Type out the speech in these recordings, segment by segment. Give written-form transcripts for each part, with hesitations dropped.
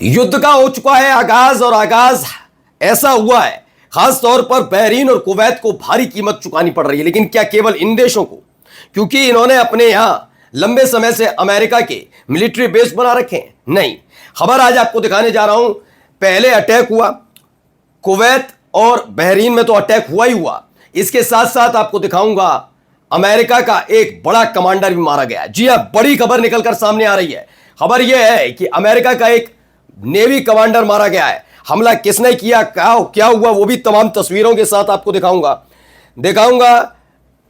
युद्ध का हो चुका है आगाज और आगाज ऐसा हुआ है खास तौर पर बहरीन और कुवैत को भारी कीमत चुकानी पड़ रही है। लेकिन क्या केवल इन देशों को, क्योंकि इन्होंने अपने यहां लंबे समय से अमेरिका के मिलिट्री बेस बना रखे हैं? नहीं, खबर आज आपको दिखाने जा रहा हूं। पहले अटैक हुआ कुवैत और बहरीन में, तो अटैक हुआ ही हुआ। इसके साथ साथ आपको दिखाऊंगा अमेरिका का एक बड़ा कमांडर भी मारा गया। जी हां, बड़ी खबर निकलकर सामने आ रही है। खबर यह है कि अमेरिका का एक नेवी कमांडर मारा गया है। हमला किसने किया, क्या हुआ, वो भी तमाम तस्वीरों के साथ आपको दिखाऊंगा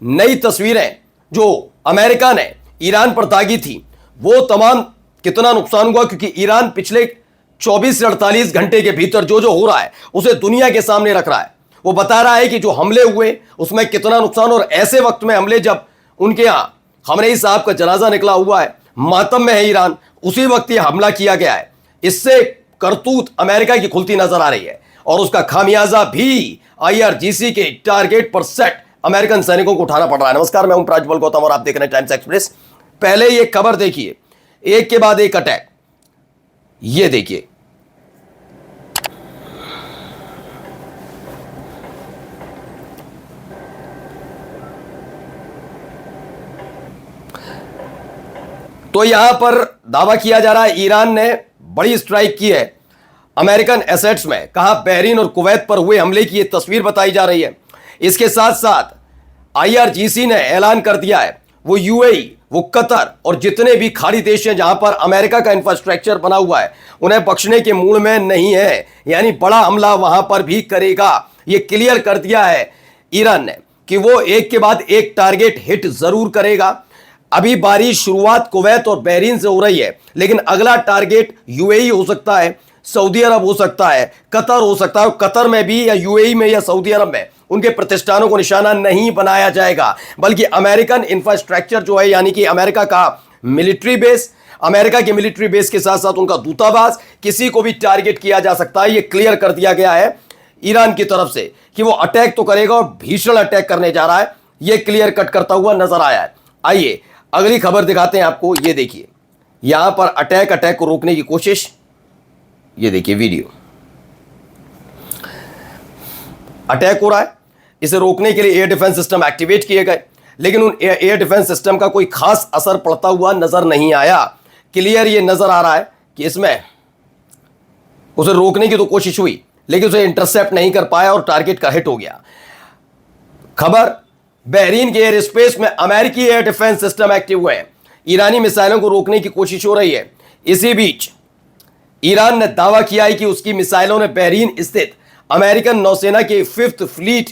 नई तस्वीरें जो अमेरिका ने ईरान पर दागी थी, वो तमाम कितना नुकसान हुआ, क्योंकि ईरान पिछले 24 से 48 घंटे के भीतर जो जो हो रहा है उसे दुनिया के सामने रख रहा है। वो बता रहा है कि जो हमले हुए उसमें कितना नुकसान, और ऐसे वक्त में हमले जब उनके यहां खमनेई साहब का जनाजा निकला हुआ है, मातम में है ईरान, उसी वक्त यह हमला किया गया है। इससे करतूत अमेरिका की खुलती नजर आ रही है और उसका खामियाजा भी आईआरजीसी के टारगेट पर सेट अमेरिकन सैनिकों को उठाना पड़ रहा है। नमस्कार, मैं हूं प्राज्वल गौतम और आप देख रहे हैं टाइम्स एक्सप्रेस। पहले ये खबर देखिए, एक के बाद एक अटैक। ये देखिए, तो यहां पर दावा किया जा रहा है ईरान ने बड़ी स्ट्राइक की है अमेरिकन एसेट्स में। कहा बहरीन और कुवैत पर हुए हमले की यह तस्वीर बताई जा रही है। इसके साथ साथ आईआरजीसी ने ऐलान कर दिया है वो यूएई, वो कतर और जितने भी खाड़ी देश हैं जहां पर अमेरिका का इंफ्रास्ट्रक्चर बना हुआ है, उन्हें बख्शने के मूड में नहीं है। यानी बड़ा हमला वहां पर भी करेगा। यह क्लियर कर दिया है ईरान ने कि वो एक के बाद एक टारगेट हिट जरूर करेगा। अभी बारी शुरुआत कुवैत और बहरीन से हो रही है, लेकिन अगला टारगेट यूएई हो सकता है, सऊदी अरब हो सकता है, कतर हो सकता है। कतर में भी या यूएई में या सऊदी अरब में उनके प्रतिष्ठानों को निशाना नहीं बनाया जाएगा, बल्कि अमेरिकन इंफ्रास्ट्रक्चर जो है, यानी कि अमेरिका का मिलिट्री बेस, अमेरिका के मिलिट्री बेस के साथ साथ उनका दूतावास, किसी को भी टारगेट किया जा सकता है। यह क्लियर कर दिया गया है ईरान की तरफ से कि वो अटैक तो करेगा और भीषण अटैक करने जा रहा है। यह क्लियर कट करता हुआ नजर आया है। आइए अगली खबर दिखाते हैं आपको। ये देखिए, यहां पर अटैक को रोकने की कोशिश। ये देखिए वीडियो, अटैक हो रहा है, इसे रोकने के लिए एयर डिफेंस सिस्टम एक्टिवेट किए गए, लेकिन उन एयर डिफेंस सिस्टम का कोई खास असर पड़ता हुआ नजर नहीं आया। क्लियर ये नजर आ रहा है कि इसमें उसे रोकने की तो कोशिश हुई, लेकिन उसे इंटरसेप्ट नहीं कर पाया और टारगेट का हिट हो गया। खबर, बहरीन के एयर स्पेस में अमेरिकी एयर डिफेंस सिस्टम एक्टिव हुए हैं। ईरानी मिसाइलों को रोकने की कोशिश हो रही है। इसी बीच ईरान ने दावा किया है कि उसकी मिसाइलों ने बहरीन स्थित अमेरिकन नौसेना के 5th फ्लीट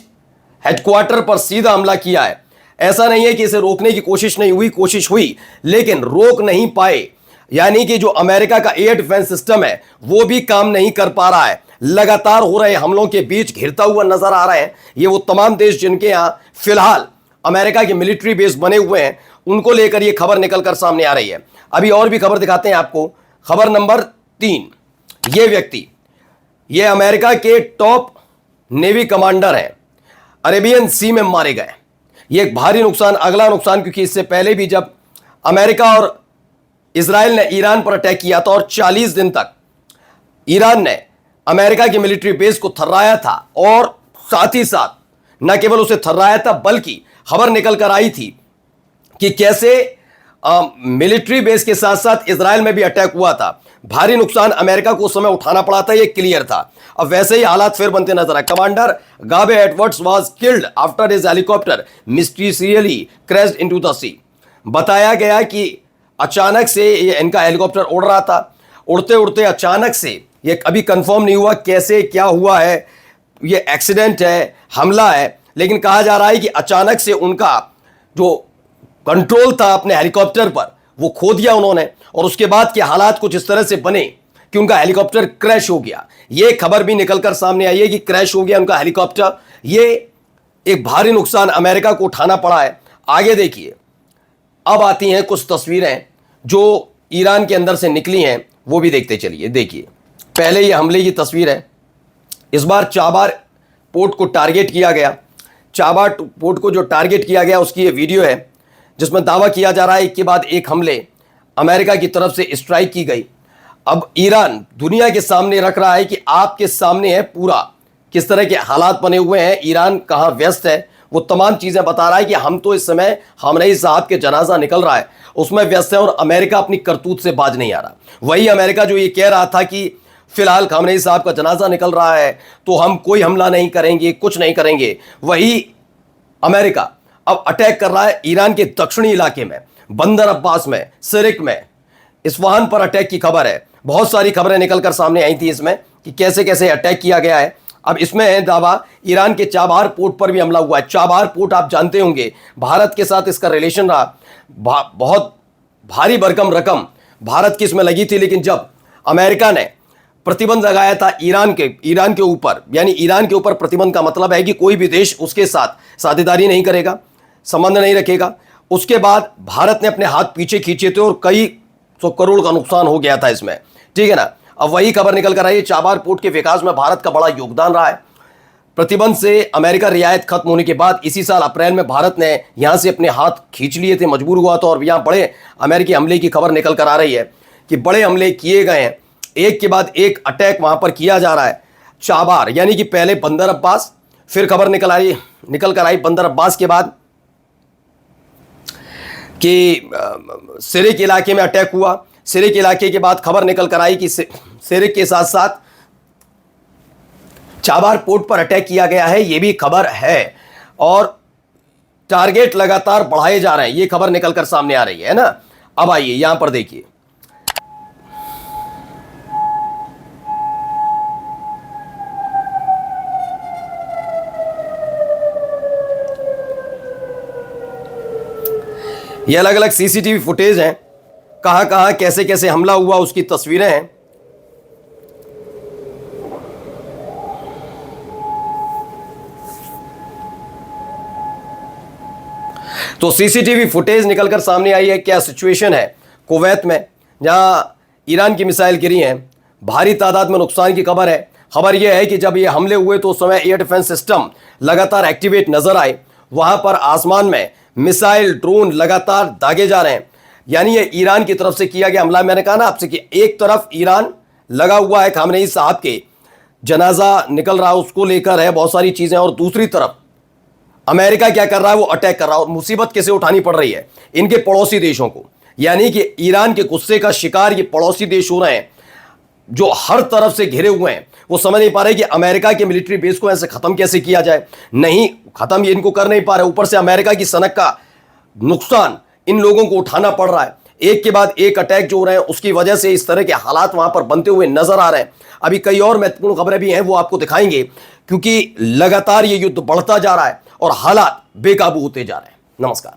हेडक्वार्टर पर सीधा हमला किया है। ऐसा नहीं है कि इसे रोकने की कोशिश नहीं हुई, कोशिश हुई लेकिन रोक नहीं पाए। यानी कि जो अमेरिका का एयर डिफेंस सिस्टम है वो भी काम नहीं कर पा रहा है। लगातार हो रहे हमलों के बीच घिरता हुआ नजर आ रहे हैं ये वो तमाम देश जिनके यहां फिलहाल अमेरिका के मिलिट्री बेस बने हुए हैं, उनको लेकर यह खबर निकलकर सामने आ रही है। अभी और भी खबर दिखाते हैं आपको। खबर नंबर 3, ये व्यक्ति, ये अमेरिका के टॉप नेवी कमांडर हैं, अरेबियन सी में मारे गए। ये एक भारी नुकसान, अगला नुकसान, क्योंकि इससे पहले भी जब अमेरिका और इजराइल ने ईरान पर अटैक किया था और 40 दिन तक ईरान ने अमेरिका की मिलिट्री बेस को थर्राया था, और साथ ही साथ न केवल उसे थर्राया था बल्कि खबर निकल कर आई थी कि कैसे मिलिट्री बेस के साथ साथ इजराइल में भी अटैक हुआ था। भारी नुकसान अमेरिका को उस समय उठाना पड़ा था, यह क्लियर था। अब वैसे ही हालात फिर बनते नजर आए। Commander Gabe Edwards was killed after his helicopter mysteriously crashed into the sea. बताया गया कि अचानक से ये इनका हेलीकॉप्टर उड़ रहा था, उड़ते उड़ते अचानक से, ये अभी कंफर्म नहीं हुआ कैसे क्या हुआ है, ये एक्सीडेंट है, हमला है, लेकिन कहा जा रहा है कि अचानक से उनका जो कंट्रोल था अपने हेलीकॉप्टर पर वो खो दिया उन्होंने, और उसके बाद के हालात कुछ इस तरह से बने कि उनका हेलीकॉप्टर क्रैश हो गया। ये खबर भी निकलकर सामने आई है कि क्रैश हो गया उनका हेलीकॉप्टर। ये एक भारी नुकसान अमेरिका को उठाना पड़ा है। आगे देखिए, अब आती हैं कुछ तस्वीरें जो ईरान के अंदर से निकली हैं, वो भी देखते चलिए। देखिए, पहले ये हमले की तस्वीर है। इस बार चाबार पोर्ट को टारगेट किया गया। चाबार पोर्ट को जो टारगेट किया गया उसकी ये वीडियो है, जिसमें दावा किया जा रहा है एक के बाद एक हमले अमेरिका की तरफ से स्ट्राइक की गई। अब ईरान दुनिया के सामने रख रहा है कि आपके सामने है पूरा किस तरह के हालात बने हुए हैं, ईरान कहां व्यस्त है, वो तमाम चीजें बता रहा है कि हम तो इस समय खामेनी साहब के जनाजा निकल रहा है उसमें व्यस्त है और अमेरिका अपनी करतूत से बाज नहीं आ रहा। वही अमेरिका जो ये कह रहा था कि फिलहाल खामेनी साहब का जनाजा निकल रहा है तो हम कोई हमला नहीं करेंगे, कुछ नहीं करेंगे, वही अमेरिका अब अटैक कर रहा है ईरान के दक्षिणी इलाके में, बंदर अब्बास में, सिरिक में, इस्फहान पर अटैक की खबर है। बहुत सारी खबरें निकलकर सामने आई थी इसमें कि कैसे कैसे अटैक किया गया है। अब इसमें है दावा ईरान के चाबहार पोर्ट पर भी हमला हुआ है। चाबहार पोर्ट आप जानते होंगे भारत के साथ इसका रिलेशन रहा, बहुत भारी भरकम रकम भारत की इसमें लगी थी, लेकिन जब अमेरिका ने प्रतिबंध लगाया था ईरान के ऊपर, यानी ईरान के ऊपर प्रतिबंध का मतलब है कि कोई भी देश उसके साथ साझेदारी नहीं करेगा, संबंध नहीं रखेगा, उसके बाद भारत ने अपने हाथ पीछे खींचे थे और कई 100 करोड़ का नुकसान हो गया था इसमें, ठीक है ना। अब वही खबर निकल कर आई है चाबहार पोर्ट के विकास में भारत का बड़ा योगदान रहा है। प्रतिबंध से अमेरिका रियायत खत्म होने के बाद इसी साल अप्रैल में भारत ने यहां से अपने हाथ खींच लिए थे, मजबूर हुआ था और यहां बड़े अमेरिकी हमले की खबर निकल कर आ रही है कि बड़े हमले किए गए हैं, एक के बाद एक अटैक वहां पर किया जा रहा है। चाबहार यानी कि पहले बंदर अब्बास, फिर खबर निकल कर आई बंदर अब्बास के बाद कि सिरिक इलाके में अटैक हुआ, सिरिक इलाके के बाद खबर निकल कर आई कि सिरिक के साथ साथ चाबहार पोर्ट पर अटैक किया गया है, यह भी खबर है और टारगेट लगातार बढ़ाए जा रहे हैं, यह खबर निकल कर सामने आ रही है ना। अब आइए यहां पर देखिए, ये अलग अलग सीसीटीवी फुटेज हैं, कहां कहां कैसे कैसे हमला हुआ उसकी तस्वीरें हैं। तो सीसीटीवी फुटेज निकलकर सामने आई है, क्या सिचुएशन है कुवैत में जहां ईरान की मिसाइल गिरी हैं, भारी तादाद में नुकसान की खबर है। खबर यह है कि जब ये हमले हुए तो उस समय एयर डिफेंस सिस्टम लगातार एक्टिवेट नजर आए, वहां पर आसमान में मिसाइल ड्रोन लगातार दागे जा रहे हैं, यानी ये ईरान की तरफ से किया गया हमला। मैंने कहा ना आपसे कि एक तरफ ईरान लगा हुआ है खामेनी साहब के जनाजा निकल रहा है उसको लेकर है बहुत सारी चीजें, और दूसरी तरफ अमेरिका क्या कर रहा है, वो अटैक कर रहा है। और मुसीबत कैसे उठानी पड़ रही है इनके पड़ोसी देशों को, यानी कि ईरान के गुस्से का शिकार ये पड़ोसी देश हो रहे हैं जो हर तरफ से घिरे हुए हैं। वो समझ नहीं पा रहे कि अमेरिका के मिलिट्री बेस को ऐसे खत्म कैसे किया जाए, नहीं खत्म ये इनको कर नहीं पा रहे, ऊपर से अमेरिका की सनक का नुकसान इन लोगों को उठाना पड़ रहा है। एक के बाद एक अटैक जो हो रहे हैं उसकी वजह से इस तरह के हालात वहां पर बनते हुए नजर आ रहे हैं। अभी कई और महत्वपूर्ण खबरें भी हैं वो आपको दिखाएंगे, क्योंकि लगातार ये युद्ध बढ़ता जा रहा है और हालात बेकाबू होते जा रहे हैं। नमस्कार।